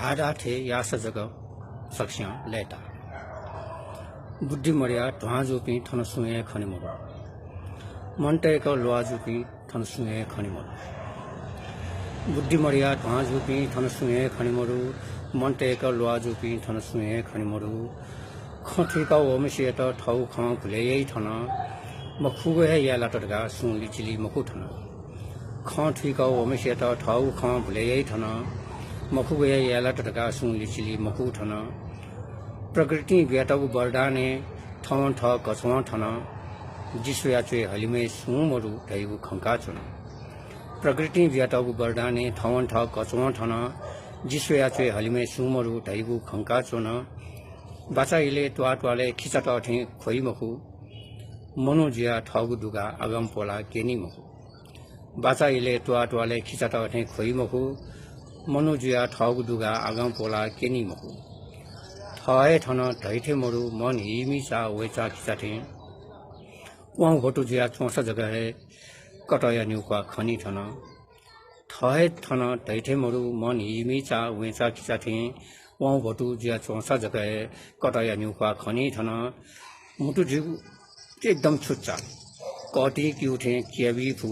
धारा थे यास जग सक्ष्या लेटा बुद्धि मरिया ढुवाजुपी थन सुए खनि मोर मनटेक लोआजुपी थन सुए खनि मोर बुद्धि मरिया ढुवाजुपी थन सुए खनि मोर मनटेक लोआजुपी थन सुए खनि मोर खठिका ओमसिएट ठौ ख भुलेयै थन मखुगे याला टटका सुनली चिली मखु थन खठिका ओमसिएट ठौ ख भुलेयै थन मखुगे याला टटका सुनली चिली मखु थन प्रकृति व्याटक बरदाने ठवन ठ कछवा थन जिसुया चुए हलिमे सुमरु ढैगु खंका चुन प्रकृति व्याटक बरदाने ठवन ठ कछवा थन जिसुया चुए हलिमे सुमरु ढैगु खंका चुन बाचाइले ट्वाले खिचट अठे खोइ मखु मनोजिया ठगु दुगा अगम पोला केनी मखु बाचाइले ट्वाले खिचट अठे खोइ मखु मनोजिया ठगु दुगा अगम पोला केनी मखु ठए ठन ढैथे मरु मन हिमिसा वेचा खिचाथे वहाँ भोटु जिया चौसा जगह है कटया न्युका खनी थन ठए ठन ढैथे मरु मन हिमिसा वेचा खिचाथे वहाँ भोटु जिया चौसा जगह है कटया न्युका खनी थन मुटु जिउ एकदम छुच्चा कटी कि उठे केबी फु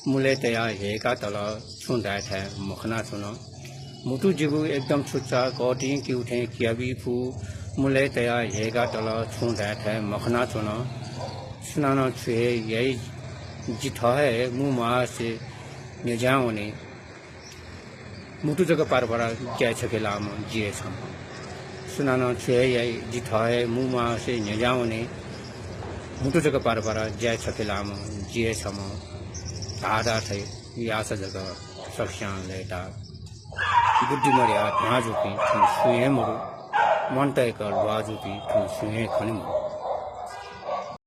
मुले तया हेका तल छुंदा थे मखना छुन मुटु जिगु एकदम छुच्चा कटी कि उठे केबी फु मुले तया हेका तल छुंदा थे मखना छुन सुनाना छुए यही जिथ है मुमा से निजाउने मुटु जगह पार परा क्या छके लाम जिए छम सुनाना छुए यही जिथ है मुमा से निजाउने मुटु जगह पार परा जय छके लाम जिए छम धारा थे यास जगह सक्ष्या लेटा बुद्धि मरिया ढुवाजुपी थन सुए मरु मनटेक लोआजुपी थन सुए खनि मोर